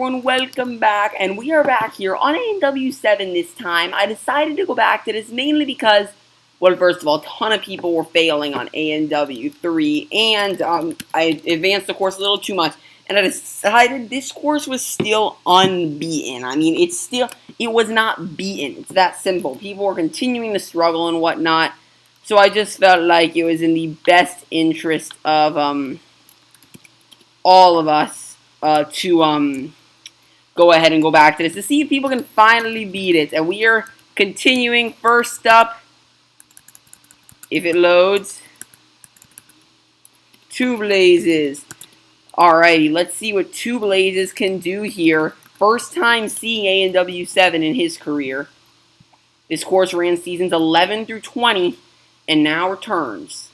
everyone, welcome back, and we are back here on ANW 7 this time. I decided to go back to this mainly because, well, first of all, a ton of people were failing on ANW 3, and I advanced the course a little too much, and I decided this course was still unbeaten. I mean, it was not beaten. It's that simple. People were continuing to struggle and whatnot, so I just felt like it was in the best interest of, all of us to go ahead and go back to this to see if people can finally beat it. And we are continuing. First up, if it loads, Two Blazes. Alrighty, let's see what Two Blazes can do here. First time seeing ANW 7 in his career. This course ran seasons 11 through 20 and now returns.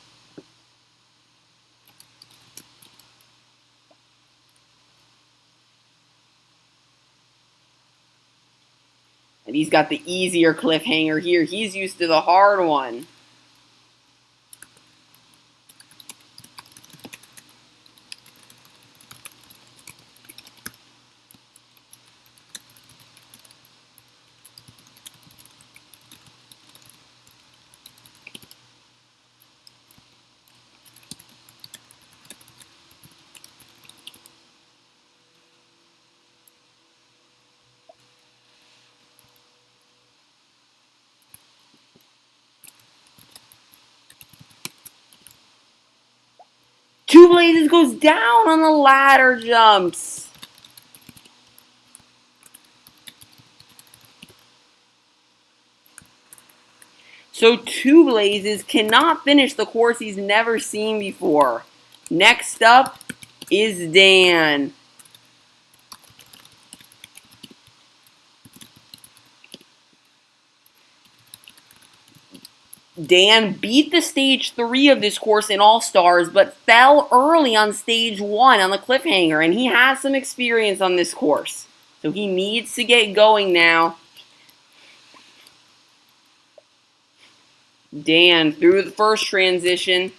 And he's got the easier cliffhanger here. He's used to the hard one. Two Blazes goes down on the ladder jumps. So Two Blazes cannot finish the course he's never seen before. Next up is Dan. Dan beat the stage 3 of this course in All-Stars, but fell early on stage 1 on the cliffhanger, and he has some experience on this course. So he needs to get going now. Dan through the first transition,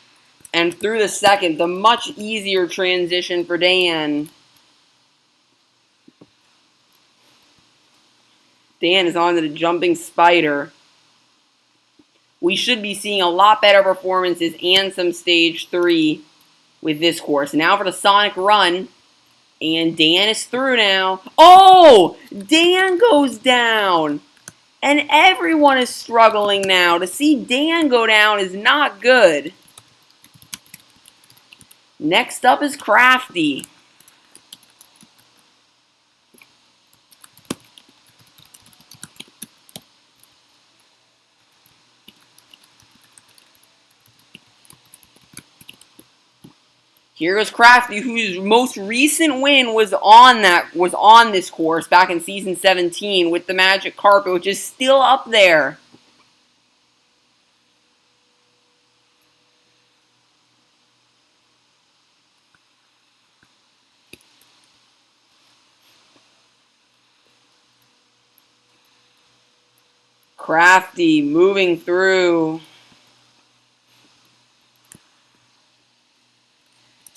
and through the second, the much easier transition for Dan. Dan is on to the jumping spider. We should be seeing a lot better performances and some stage 3 with this course. Now for the Sonic Run. And Dan is through now. Oh! Dan goes down. And everyone is struggling now. To see Dan go down is not good. Next up is Crafty. Here goes Crafty, whose most recent win was on this course back in season 17 with the Magic Carpet, which is still up there. Crafty moving through.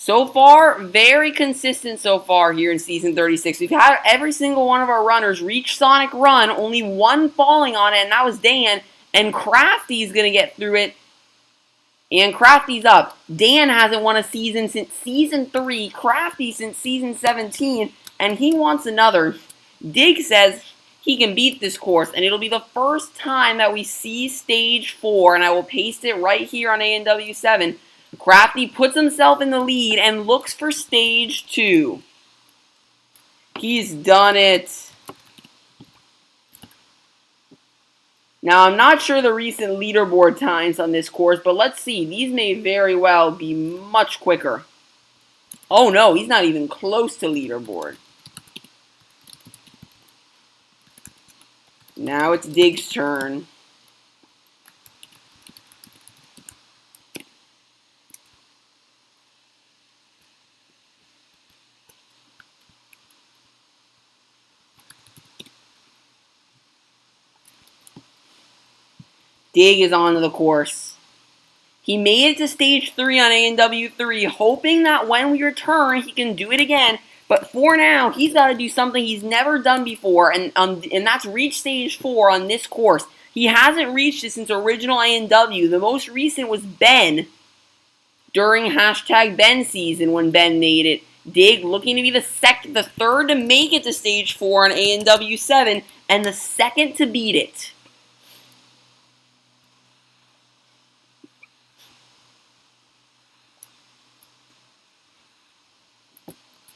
So far, very consistent so far here in Season 36. We've had every single one of our runners reach Sonic Run, only one falling on it, and that was Dan. And Crafty's going to get through it. And Crafty's up. Dan hasn't won a season since Season 3, Crafty since Season 17, and he wants another. Dig says he can beat this course, and it'll be the first time that we see Stage 4, and I will paste it right here on ANW 7. Crafty puts himself in the lead and looks for stage 2. He's done it. Now, I'm not sure the recent leaderboard times on this course, but let's see. These may very well be much quicker. Oh no, he's not even close to leaderboard. Now it's Dig's turn. Dig is onto the course. He made it to stage 3 on ANW 3, hoping that when we return, he can do it again. But for now, he's got to do something he's never done before, and that's reach stage 4 on this course. He hasn't reached it since original A&W. The most recent was Ben during #Ben season when Ben made it. Dig looking to be the third to make it to stage 4 on A&W 7, and the second to beat it.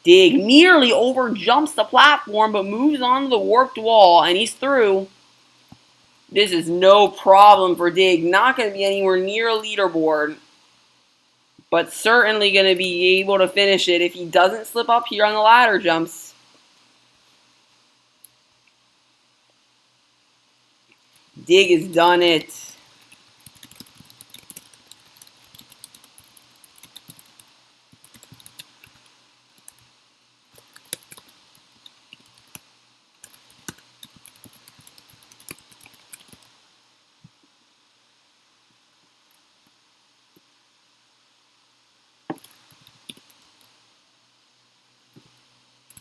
Dig nearly overjumps the platform, but moves on to the warped wall, and he's through. This is no problem for Dig. Not going to be anywhere near a leaderboard, but certainly going to be able to finish it if he doesn't slip up here on the ladder jumps. Dig has done it.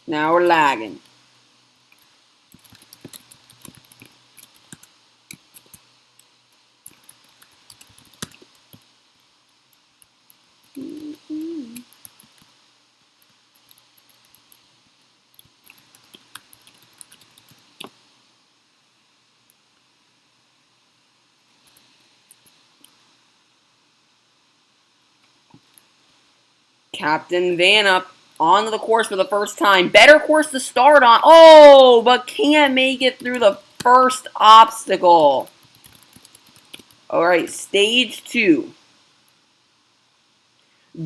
Now we're lagging. Captain Vannup onto the course for the first time. Better course to start on. Oh, but can't make it through the first obstacle. Alright, stage 2.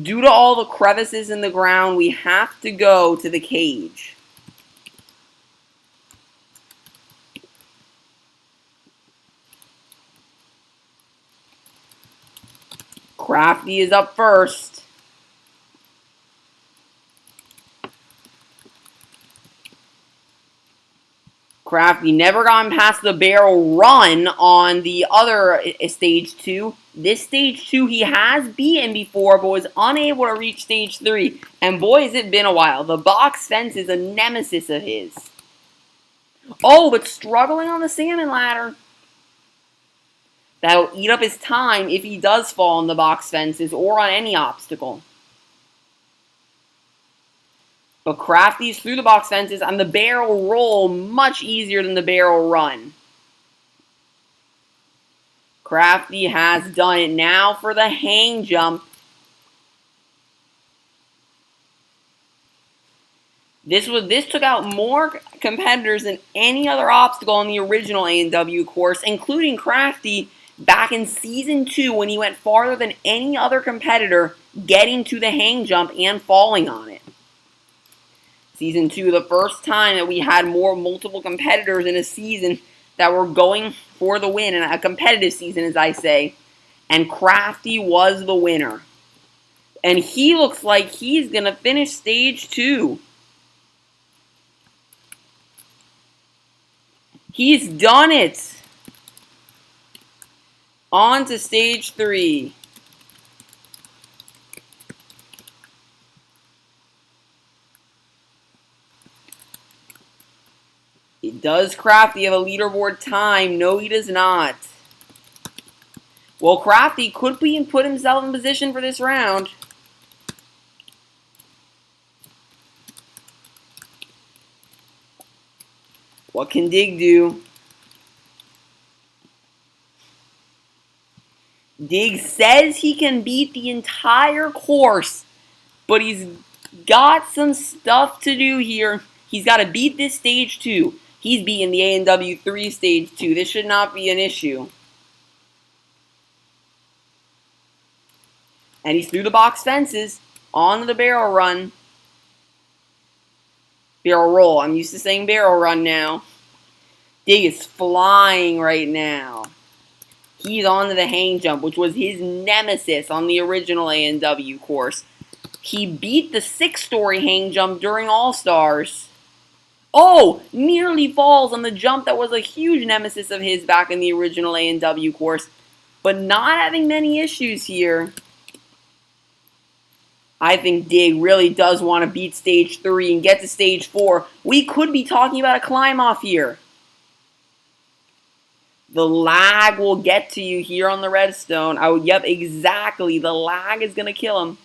Due to all the crevices in the ground, we have to go to the cage. Crafty is up first. Crafty never gotten past the barrel run on the other stage 2. This stage 2 he has beaten before, but was unable to reach stage 3. And boy, has it been a while. The box fence is a nemesis of his. Oh, but struggling on the salmon ladder. That'll eat up his time if he does fall on the box fences or on any obstacle. But Crafty's through the box fences, and the barrel roll much easier than the barrel run. Crafty has done it now for the hang jump. This took out more competitors than any other obstacle on the original A&W course, including Crafty back in Season 2 when he went farther than any other competitor getting to the hang jump and falling on it. Season 2, the first time that we had multiple competitors in a season that were going for the win, in a competitive season, as I say. And Crafty was the winner. And he looks like he's going to finish stage 2. He's done it. On to stage 3. Does Crafty have a leaderboard time? No, he does not. Well, Crafty could put himself in position for this round. What can Dig do? Dig says he can beat the entire course, but he's got some stuff to do here. He's got to beat this stage 2. He's beating the A&W 3 stage 2. This should not be an issue. And he's through the box fences, on the barrel run. Barrel roll. I'm used to saying barrel run now. Dig is flying right now. He's on to the hang jump, which was his nemesis on the original A&W course. He beat the 6-story hang jump during All-Stars. Oh, nearly falls on the jump that was a huge nemesis of his back in the original A&W course. But not having many issues here. I think Dig really does want to beat stage 3 and get to stage 4. We could be talking about a climb off here. The lag will get to you here on the redstone. Oh, yep, exactly. The lag is going to kill him.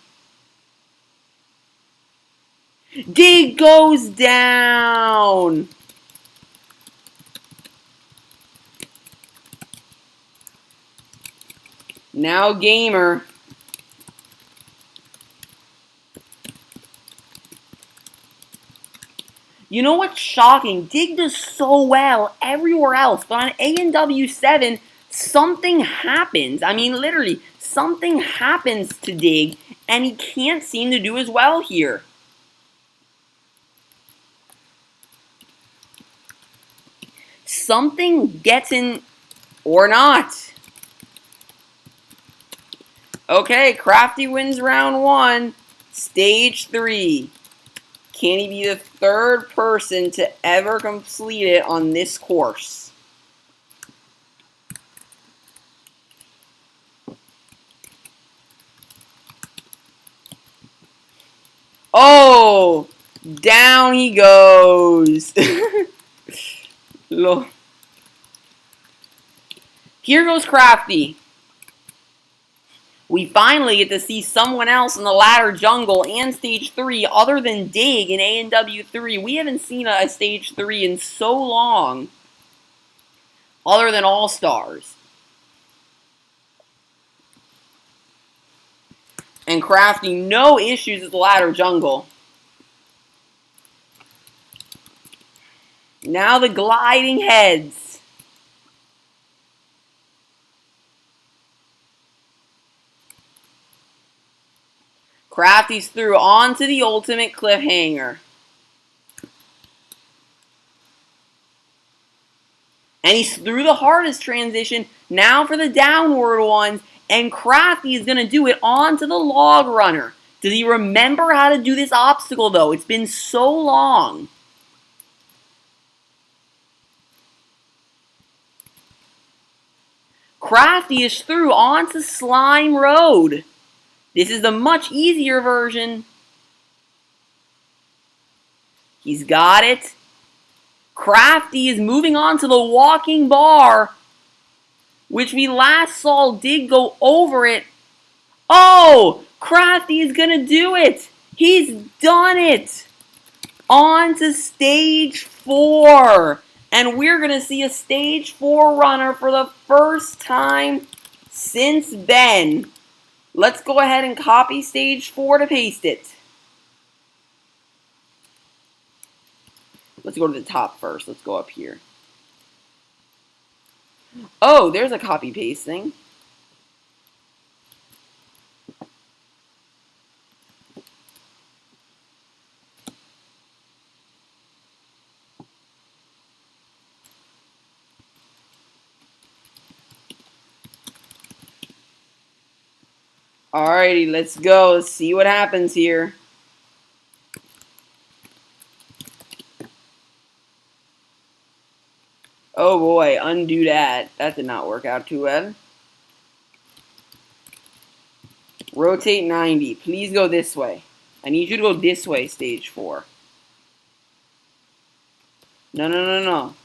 Dig goes down. Now Gamer. You know what's shocking? Dig does so well everywhere else, but on ANW 7, something happens. I mean, literally, something happens to Dig, and he can't seem to do as well here. Something gets in, or not. Okay, Crafty wins round 1. Stage 3. Can he be the third person to ever complete it on this course? Oh! Down he goes. Here goes Crafty. We finally get to see someone else in the ladder jungle and stage 3 other than Dig in ANW 3. We haven't seen a stage 3 in so long. Other than All-Stars. And Crafty, no issues with the ladder jungle. Now the gliding heads. Crafty's through onto the ultimate cliffhanger. And he's through the hardest transition. Now for the downward ones. And Crafty is going to do it onto the log runner. Does he remember how to do this obstacle, though? It's been so long. Crafty is through onto Slime Road. This is the much easier version. He's got it. Crafty is moving on to the walking bar, which we last saw Dig go over it. Oh! Crafty is going to do it. He's done it. On to stage 4. And we're going to see a stage 4 runner for the first time since then. Let's go ahead and copy stage 4 to paste it. Let's go to the top first. Let's go up here. Oh, there's a copy paste thing. Alrighty, let's go. Let's see what happens here. Oh boy, undo that. That did not work out too well. Rotate 90. Please go this way. I need you to go this way, stage 4. No, no, no, no.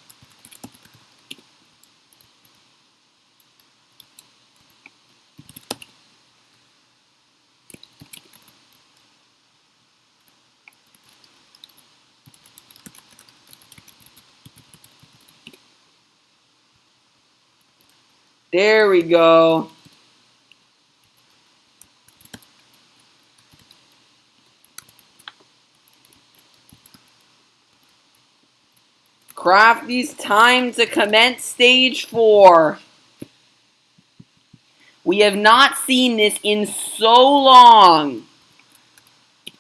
There we go. Crafty's time to commence stage 4. We have not seen this in so long.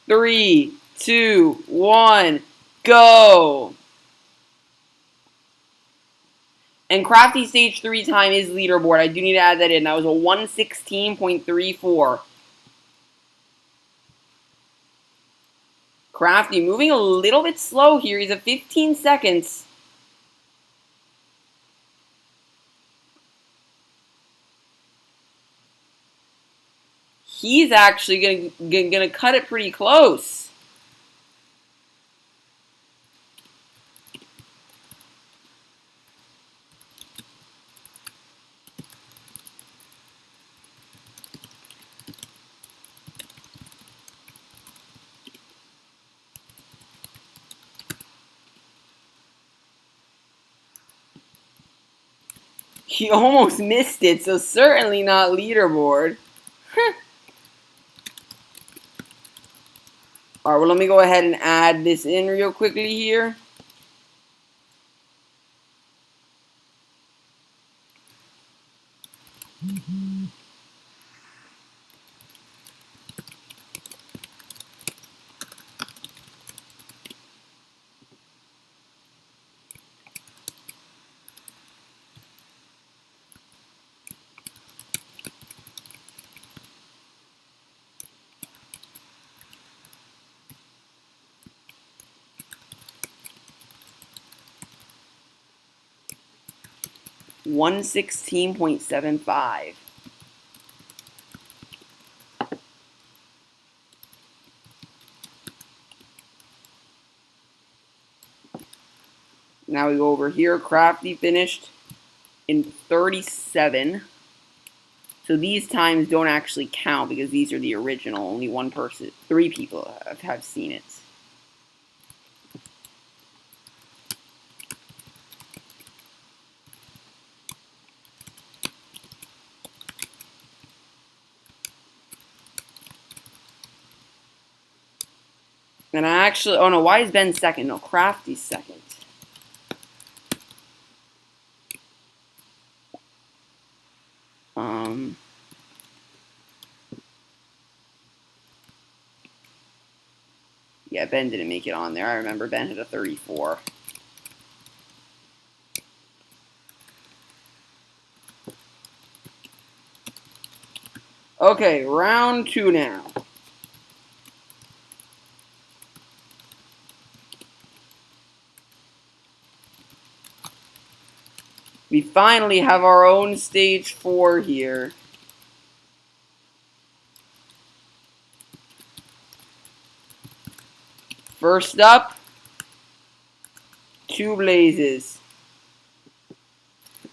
3, 2, 1, go. And Crafty stage 3 time is leaderboard. I do need to add that in. That was a 116.34. Crafty moving a little bit slow here. He's at 15 seconds. He's actually gonna cut it pretty close. He almost missed it, so certainly not leaderboard. Alright, well, let me go ahead and add this in real quickly here. $116.75. Now we go over here. Crafty finished in 37. So these times don't actually count because these are the original. Only one person, 3 people have seen it. And I actually, oh no, why is Ben second? No, Crafty's second. Yeah, Ben didn't make it on there. I remember Ben had a 34. Okay, round 2 now. We finally have our own stage 4 here. First up, 2 Blazes.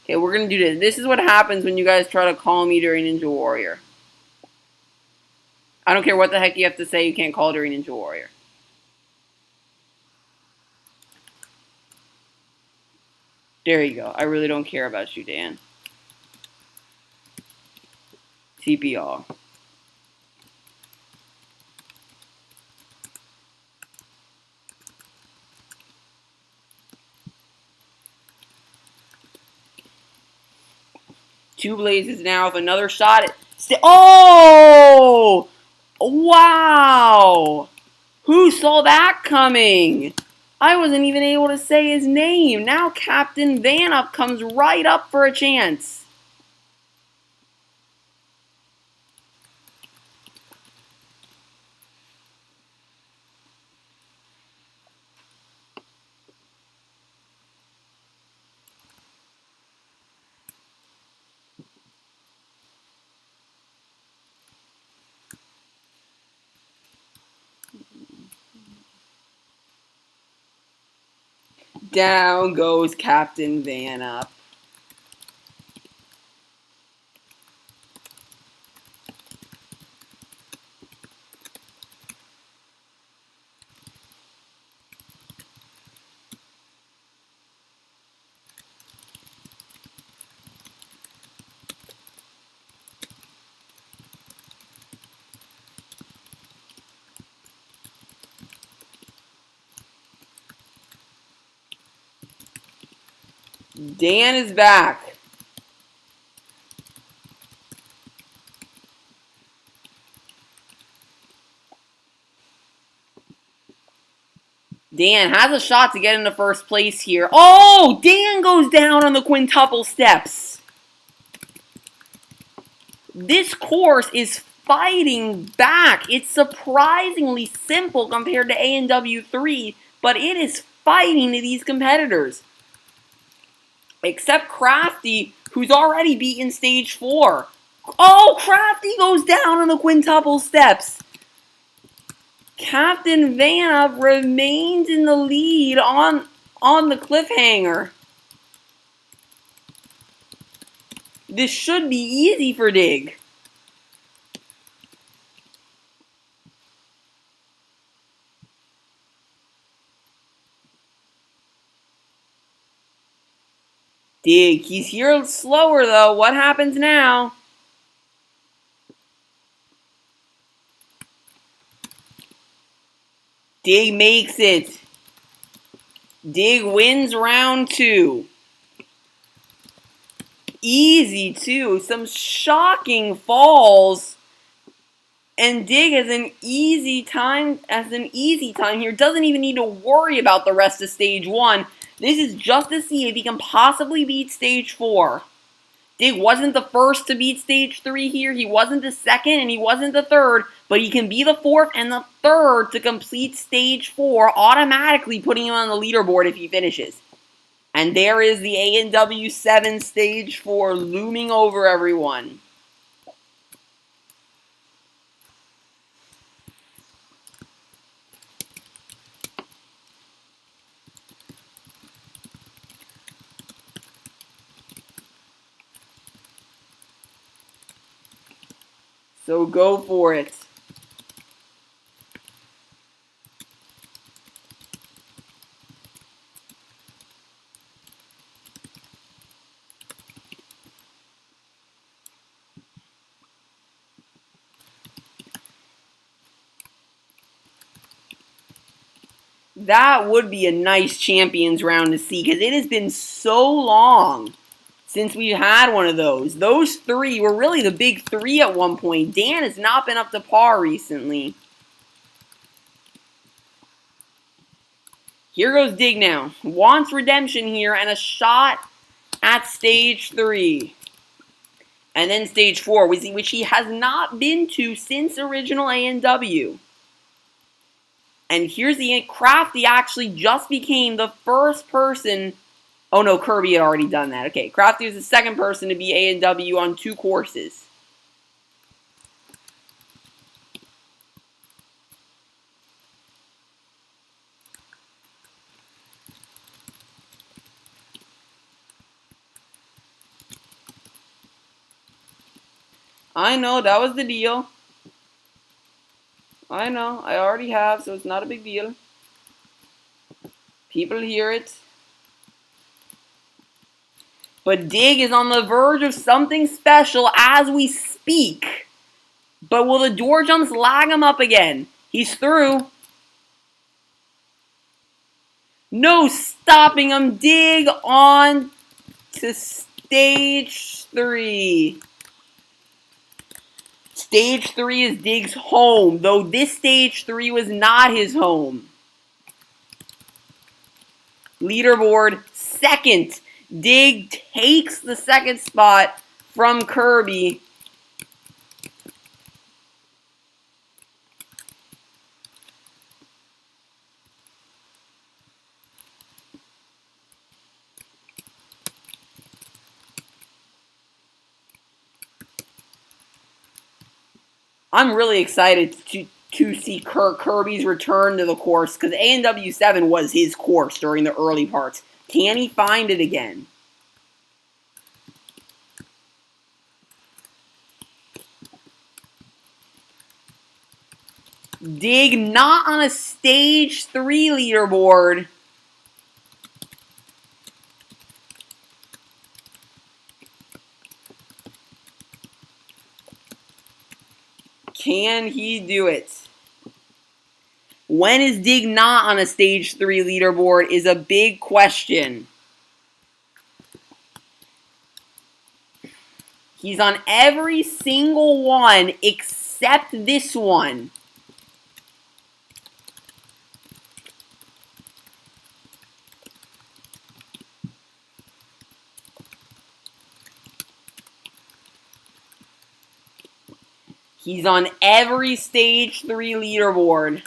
Okay, we're going to do this. This is what happens when you guys try to call me during Ninja Warrior. I don't care what the heck you have to say, you can't call during Ninja Warrior. There you go. I really don't care about you, Dan. TPR. Two Blazes now with another shot at... Oh! Wow! Who saw that coming? I wasn't even able to say his name. Now Captain Vanup comes right up for a chance. Down goes Captain Vanup. Dan is back. Dan has a shot to get into first place here. Oh, Dan goes down on the quintuple steps. This course is fighting back. It's surprisingly simple compared to A&W 3, but it is fighting to these competitors. Except Crafty, who's already beaten stage 4. Oh, Crafty goes down on the quintuple steps. Captain Vanna remains in the lead on the cliffhanger. This should be easy for Dig. Dig, he's here slower though. What happens now? Dig makes it. Dig wins round 2. Easy too. Some shocking falls. And Dig has an easy time here. Doesn't even need to worry about the rest of stage 1. This is just to see if he can possibly beat stage 4. Dig wasn't the first to beat stage 3 here. He wasn't the second and he wasn't the third. But he can be the fourth and the third to complete stage 4, automatically putting him on the leaderboard if he finishes. And there is the A&W 7 stage 4 looming over everyone. So go for it. That would be a nice Champions round to see, because it has been so long since we've had one of those. Those 3 were really the big 3 at one point. Dan has not been up to par recently. Here goes Dig now. Wants redemption here and a shot at stage 3. And then stage 4, which he has not been to since original A&W. And here's the Crafty actually just became the first person. Oh no, Kirby had already done that. Okay, Crafty was the second person to be A&W on 2 courses. I know, that was the deal. I know, I already have, so it's not a big deal. People hear it. But Dig is on the verge of something special as we speak. But will the door jumps lag him up again? He's through. No stopping him. Dig on to stage 3. Stage 3 is Dig's home, though this stage 3 was not his home. Leaderboard second. Dig takes the second spot from Kirby. I'm really excited to see Kirby's return to the course, because A&W 7 was his course during the early parts. Can he find it again? Dig not on a stage 3 leaderboard. Can he do it? When is Dig not on a stage 3 leaderboard is a big question. He's on every single one except this one. He's on every stage 3 leaderboard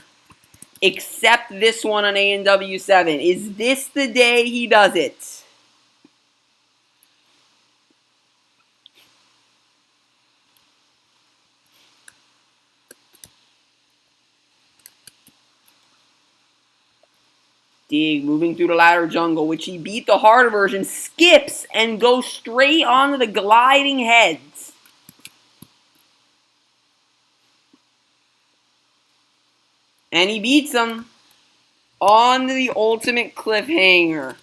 except this one on A&W 7. Is this the day he does it? Dig moving through the ladder jungle, which he beat the harder version, skips and goes straight onto the gliding heads. And he beats him onto the ultimate cliffhanger.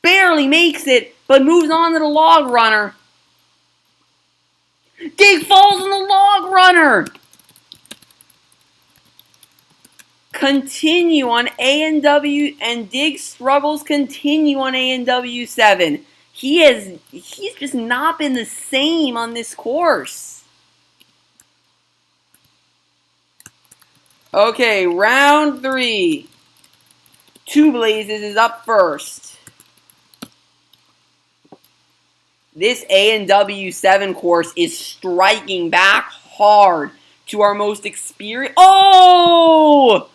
Barely makes it, but moves on to the log runner. Dig falls on the log runner. Continue on ANW, and Dig's struggles continue on ANW 7. He's just not been the same on this course. Okay, round 3. Two Blazes is up first. This ANW 7 course is striking back hard to our most experienced. Oh!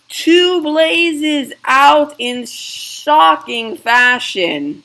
Two Blazes out in shocking fashion.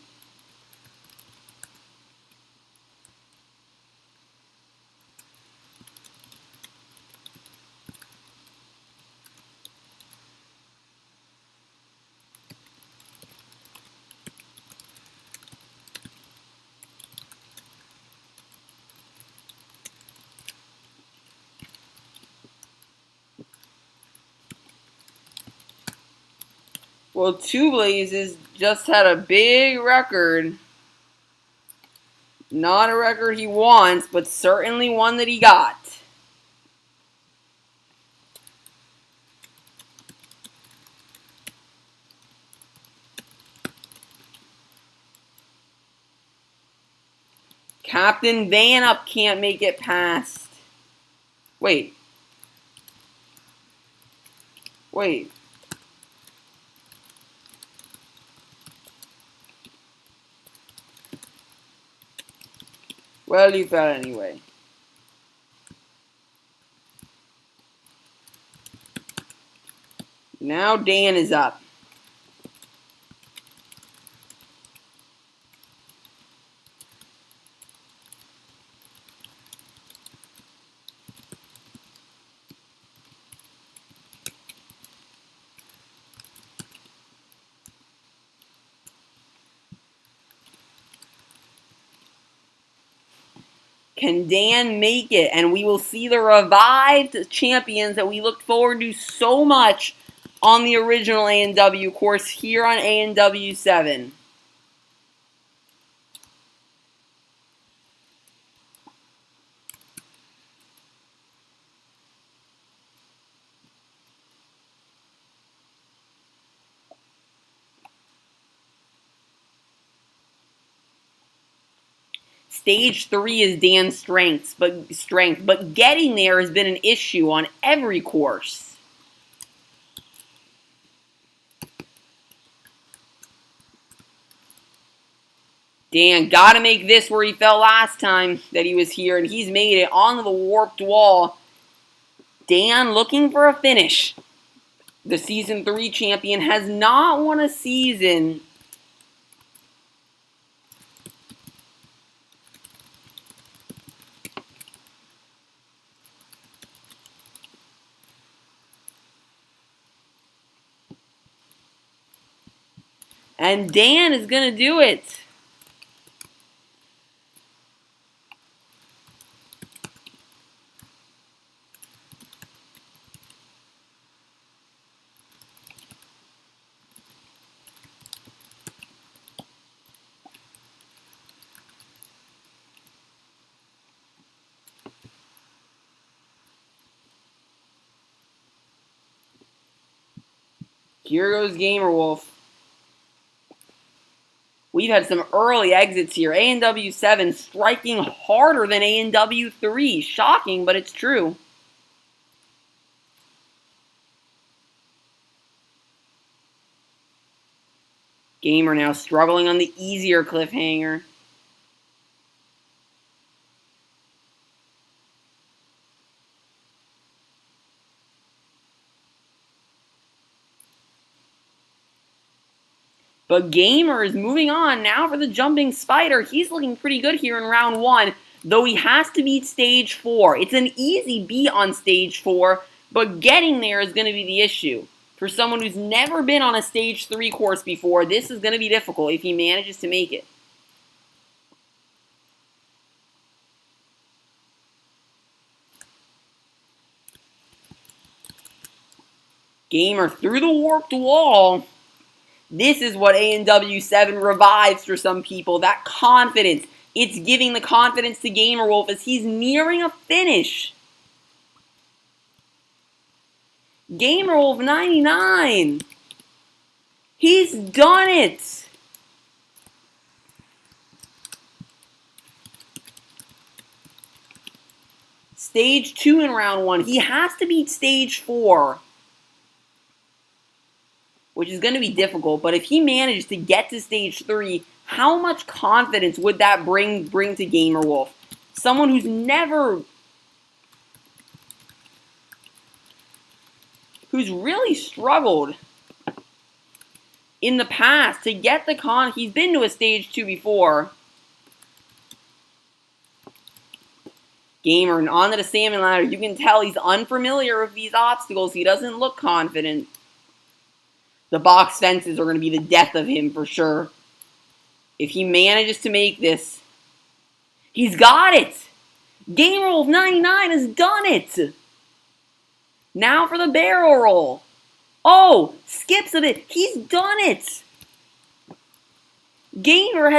Well, Two Blazes just had a big record. Not a record he wants, but certainly one that he got. Captain Vanup can't make it past. Wait. Well, you fell anyway. Now Dan is up. Can Dan make it? And we will see the revived champions that we looked forward to so much on the original ANW course here on ANW 7. Stage 3 is Dan's strength, but getting there has been an issue on every course. Dan got to make this where he fell last time that he was here, and he's made it onto the warped wall. Dan looking for a finish. The Season 3 champion has not won a season. And Dan is going to do it. Here goes Gamer Wolf. We've had some early exits here. ANW 7 striking harder than ANW 3. Shocking, but it's true. Gamer now struggling on the easier cliffhanger. But Gamer is moving on now for the jumping spider. He's looking pretty good here in round 1. though he has to beat stage 4. It's an easy beat on stage 4, but getting there is going to be the issue. For someone who's never been on a stage 3 course before, this is going to be difficult if he manages to make it. Gamer through the warped wall. This is what A&W 7 revives for some people. That confidence. It's giving the confidence to Gamer Wolf as he's nearing a finish. Gamer Wolf 99. He's done it. Stage 2 in round 1. He has to beat stage 4. Which is going to be difficult, but if he manages to get to stage 3, how much confidence would that bring to Gamer Wolf? Someone who's really struggled in the past to get the he's been to a stage 2 before. Gamer onto the salmon ladder. You can tell he's unfamiliar with these obstacles. He doesn't look confident. The box fences are going to be the death of him for sure. If he manages to make this, he's got it. Gamer Wolf 99 has done it. Now for the barrel roll. Oh, skips a bit. He's done it. Gamer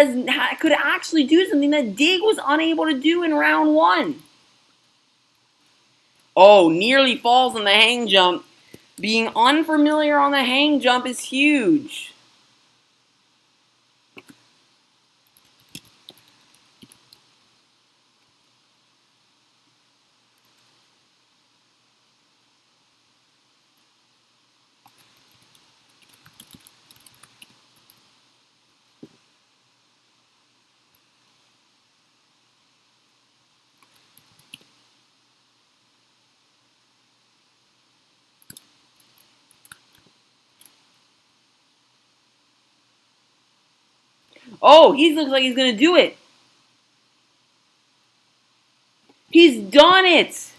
could actually do something that Dig was unable to do in round 1. Oh, nearly falls on the hang jump. Being unfamiliar on the hang jump is huge. Oh, he looks like he's going to do it. He's done it.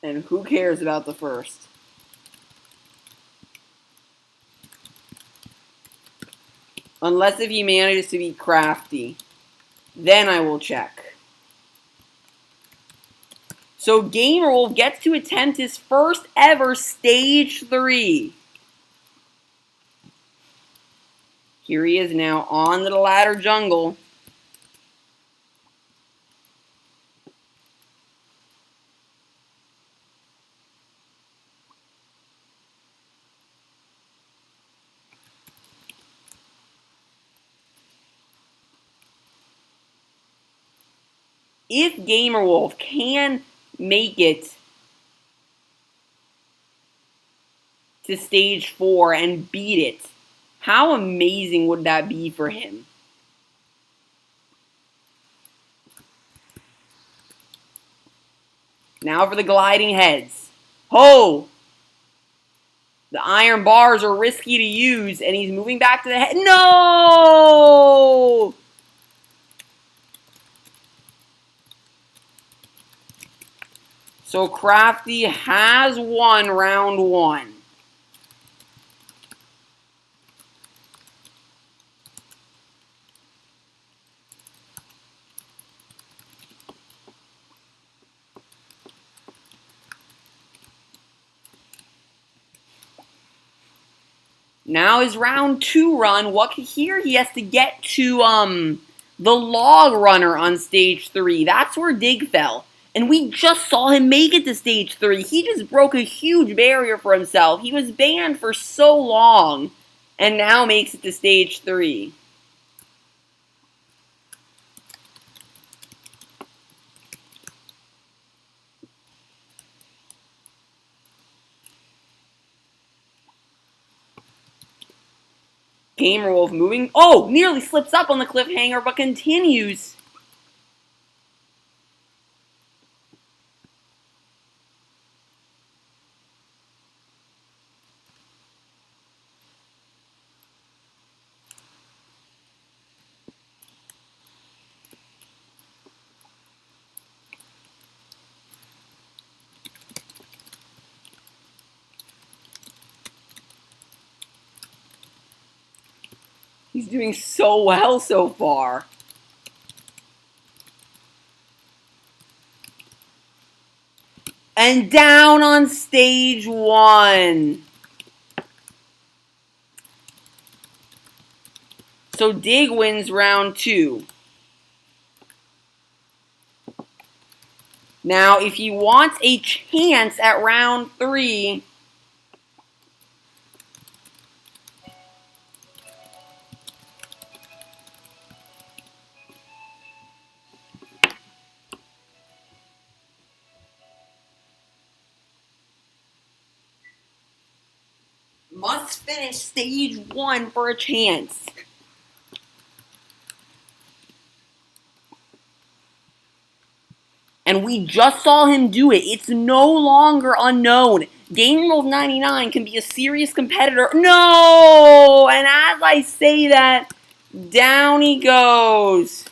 And who cares about the first? Unless if he manages to be crafty. Then I will check. So Gamer Wolf gets to attempt his first ever stage 3. Here he is now on the ladder jungle. If Gamer Wolf can make it to stage 4 and beat it, how amazing would that be for him? Now for the gliding heads. Ho! The iron bars are risky to use, and he's moving back to the head. No! So Crafty has won round 1. Now is round 2 run. Here he has to get to the log runner on stage 3. That's where Dig fell. And we just saw him make it to stage 3. He just broke a huge barrier for himself. He was banned for so long and now makes it to stage 3. Gamer Wolf moving. Oh, nearly slips up on the cliffhanger, but continues. He's doing so well so far. And down on stage 1. So Dig wins round 2. Now, if he wants a chance at round 3, must finish stage 1 for a chance. And we just saw him do it. It's no longer unknown. Gamer Wolf 99 can be a serious competitor. No! And as I say that, down he goes.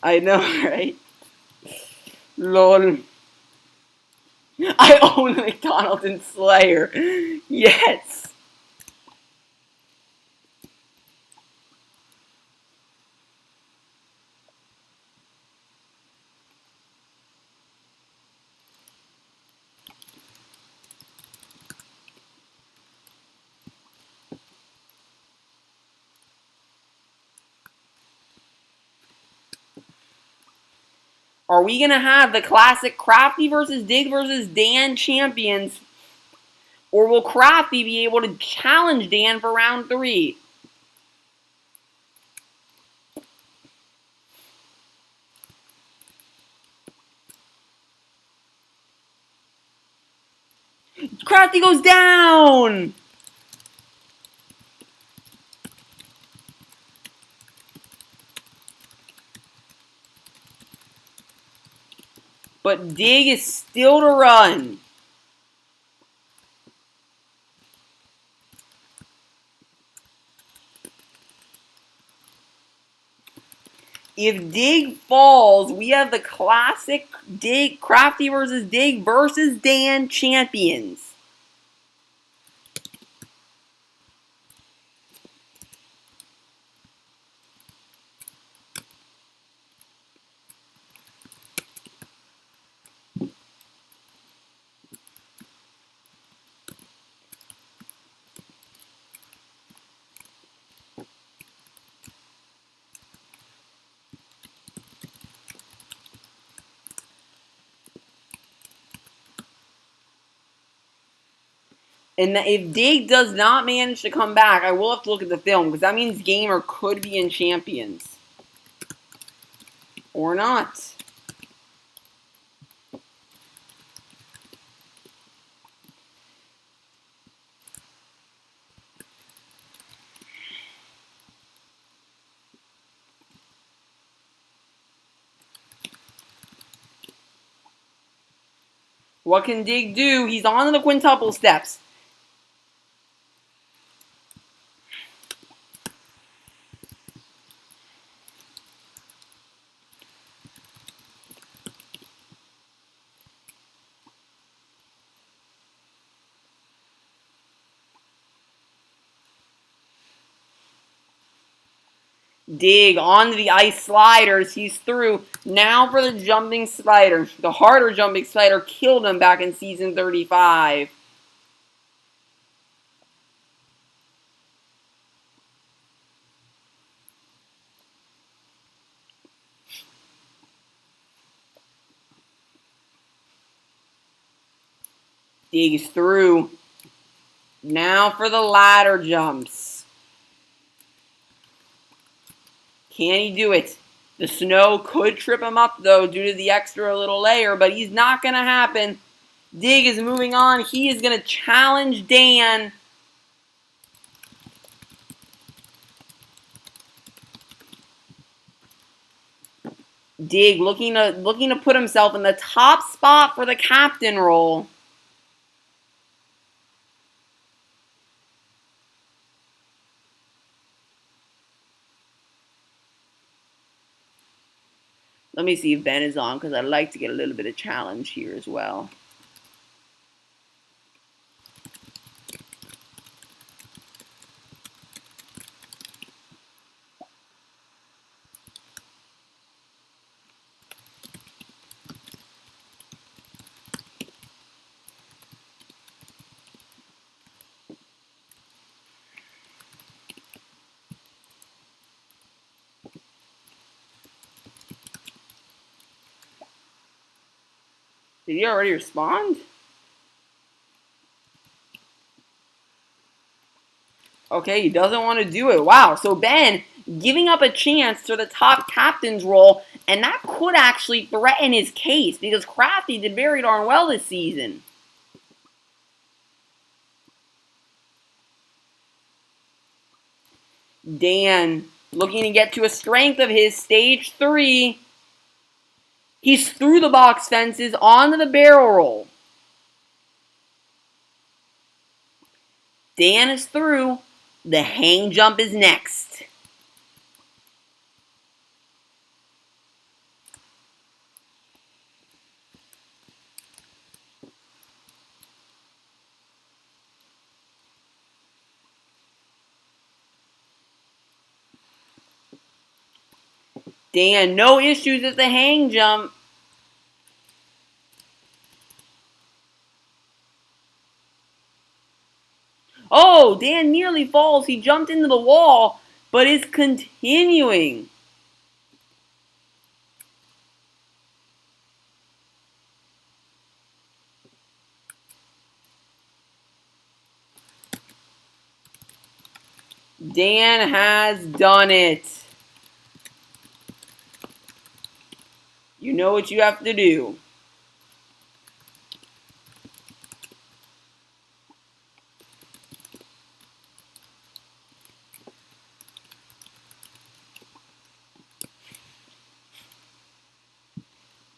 I know, right? LOL. I own McDonald's and Slayer. Yes. Are we going to have the classic Crafty versus Dig versus Dan champions? Or will Crafty be able to challenge Dan for round 3? Crafty goes down! But Dig is still to run. If Dig falls, we have the classic Dig, Crafty versus Dig versus Dan champions. And if Dig does not manage to come back, I will have to look at the film, because that means Gamer could be in Champions. Or not. What can Dig do? He's on the quintuple steps. Dig onto the ice sliders. He's through. Now for the jumping spider. The harder jumping spider killed him back in season 35. Digs through. Now for the ladder jumps. Can he do it? The snow could trip him up, though, due to the extra little layer, but he's not going to happen. Dig is moving on. He is going to challenge Dan. Dig looking to put himself in the top spot for the captain role. Let me see if Ben is on, because I'd like to get a little bit of challenge here as well. Did he already respond? Okay, he doesn't want to do it. Wow, so Ben giving up a chance to the top captain's role, and that could actually threaten his case because Crafty did very darn well this season. Dan looking to get to a strength of his, stage 3. He's through the box fences onto the barrel roll. Dan is through. The hang jump is next. Dan, no issues at the hang jump. Oh, Dan nearly falls. He jumped into the wall, but is continuing. Dan has done it. You know what you have to do.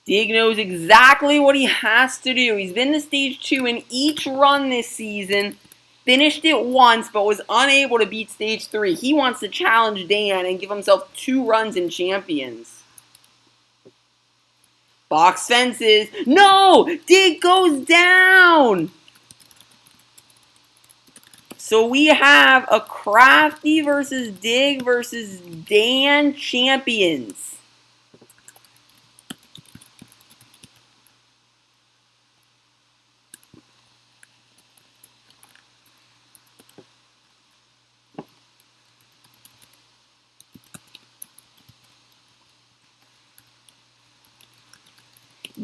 Dig knows exactly what he has to do. He's been to stage 2 in each run this season. Finished it once, but was unable to beat stage 3. He wants to challenge Dan and give himself 2 runs in champions. Box fences. No! Dig goes down! So we have a Crafty versus Dig versus Dan champions.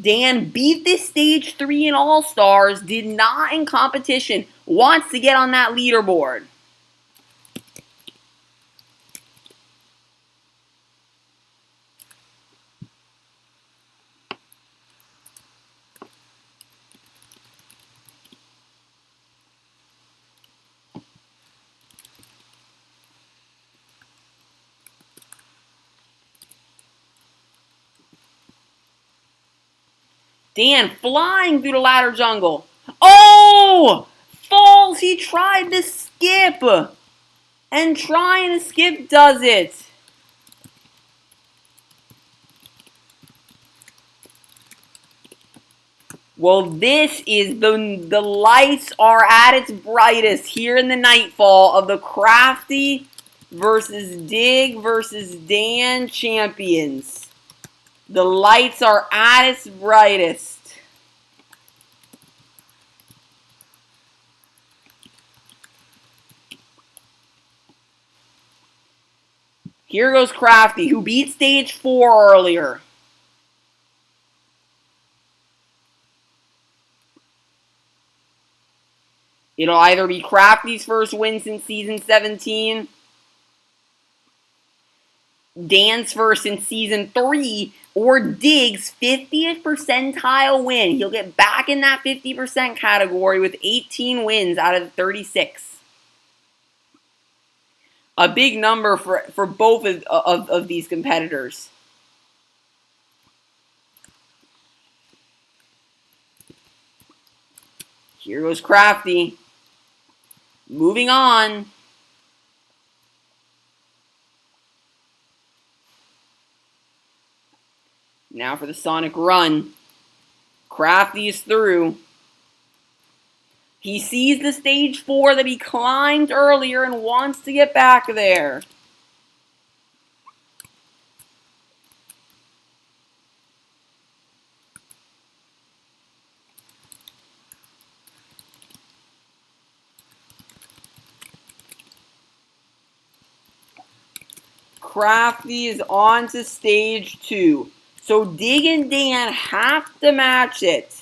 Dan beat this stage 3 in All-Stars, did not in competition, wants to get on that leaderboard. Dan flying through the ladder jungle. Oh! Falls! He tried to skip. And trying to skip does it. Well, this is the lights are at its brightest here in the Nightfall of the Crafty versus Dig versus Dan champions. The lights are at its brightest. Here goes Crafty, who beat stage 4 earlier. It'll either be Crafty's first win since season 17, Dan's first in season 3, or Dig's 50th percentile win. He'll get back in that 50% category with 18 wins out of the 36. A big number for both of these competitors. Here goes Crafty. Moving on. Now for the Sonic run. Crafty is through. He sees the stage 4 that he climbed earlier and wants to get back there. Crafty is on to stage 2. So Dig and Dan have to match it.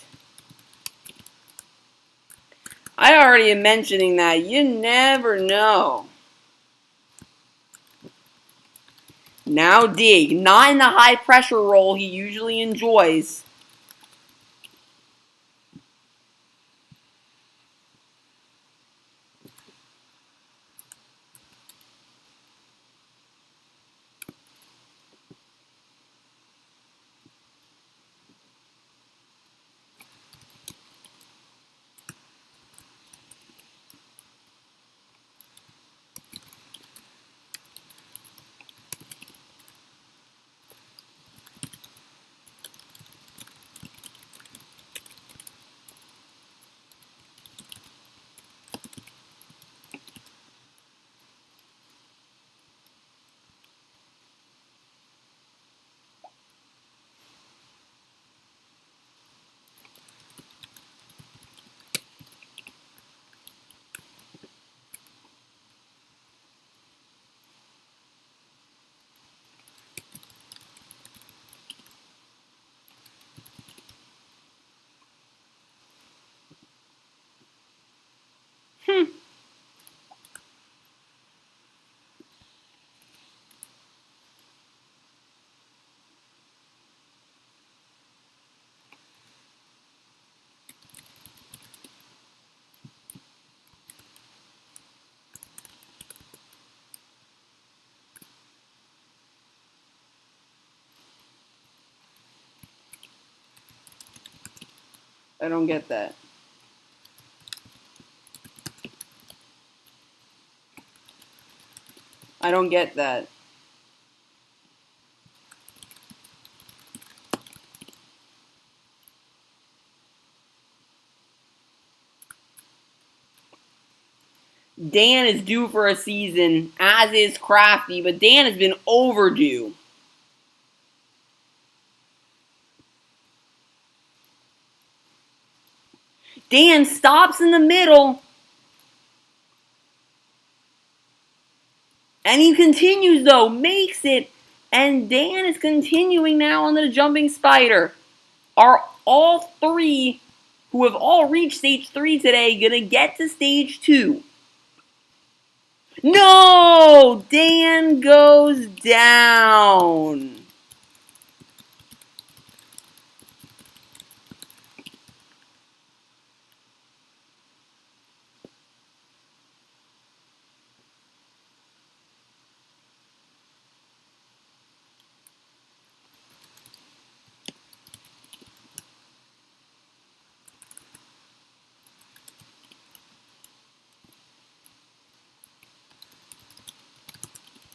I already am mentioning that. You never know. Now Dig, not in the high pressure role he usually enjoys. I don't get that. I don't get that. Dan is due for a season, as is Crafty, but Dan has been overdue. Dan stops in the middle. And he continues though, makes it. And Dan is continuing now on the jumping spider. Are all three who have all reached stage 3 today gonna get to stage 2? No! Dan goes down.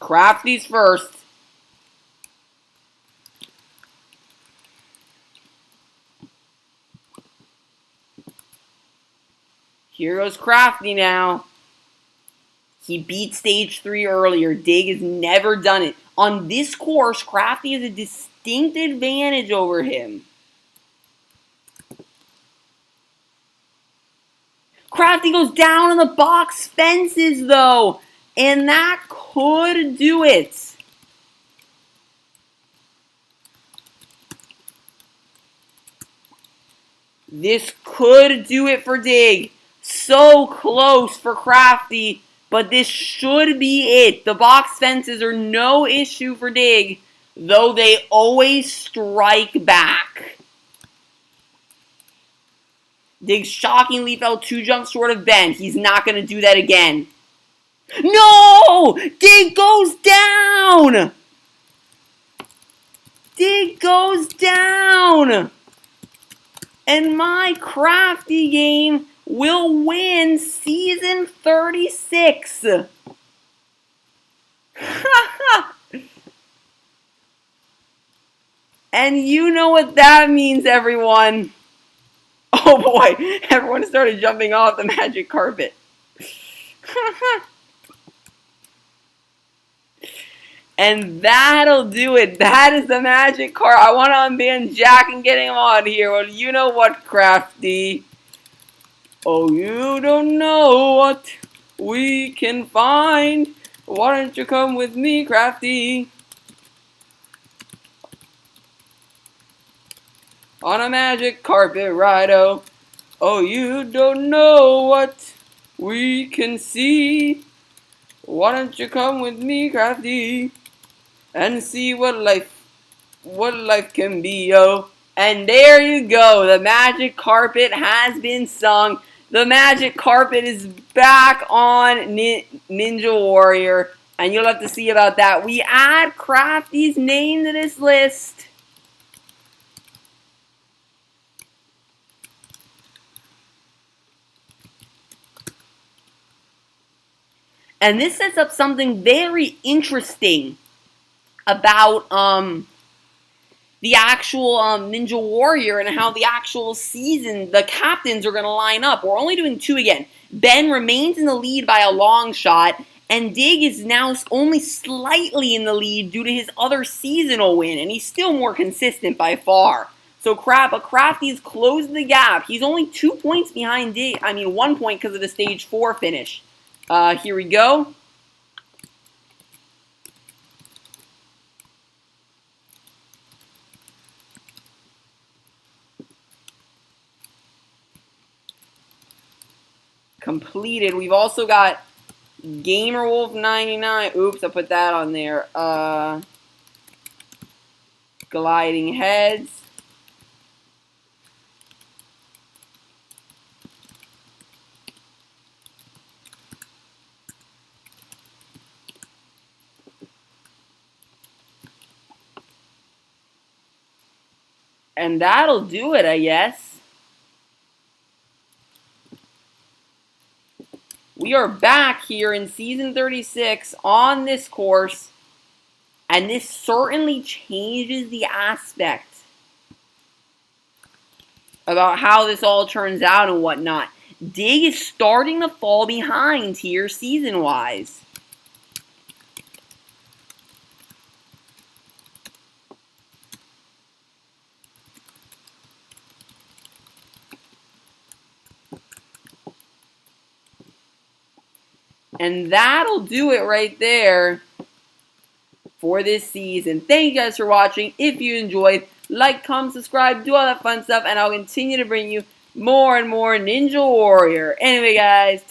Crafty's first. Here goes Crafty now. He beat stage 3 earlier. Dig has never done it. On this course, Crafty has a distinct advantage over him. Crafty goes down on the box fences though. And that could do it. This could do it for Dig. so close for Crafty, but this should be it. The box fences are no issue for Dig, though they always strike back. Dig shockingly fell 2 jumps short of Ben. He's not going to do that again. No! Dig goes down! Dig goes down! And my Crafty game will win season 36. And you know what that means, everyone. Oh boy, everyone started jumping off the magic carpet. And that'll do it. That is the magic card. I want to unban Jack and get him on here. Well, you know what, Crafty? Oh, you don't know what we can find. Why don't you come with me, Crafty? On a magic carpet ride, oh. Oh, you don't know what we can see. Why don't you come with me, Crafty? And see what life can be, oh. And there you go. The magic carpet has been sung. The magic carpet is back on Ninja Warrior. And you'll have to see about that. We add Crafty's name to this list. And this sets up something very interesting about the actual Ninja Warrior and how the actual season, the captains are going to line up. We're only doing 2 again. Ben remains in the lead by a long shot, and Dig is now only slightly in the lead due to his other seasonal win, and he's still more consistent by far. So Crafty's closed the gap. He's only 2 points behind Dig. I mean, 1 point because of the stage 4 finish. Here we go. Completed. We've also got Gamerwolf 99. Oops, I put that on there. Gliding Heads. And that'll do it, I guess. We are back here in Season 36 on this course, and this certainly changes the aspect about how this all turns out and whatnot. Dig is starting to fall behind here season-wise. And that'll do it right there for this season. Thank you guys for watching. If you enjoyed, like, comment, subscribe, do all that fun stuff, and I'll continue to bring you more and more Ninja Warrior. Anyway, guys.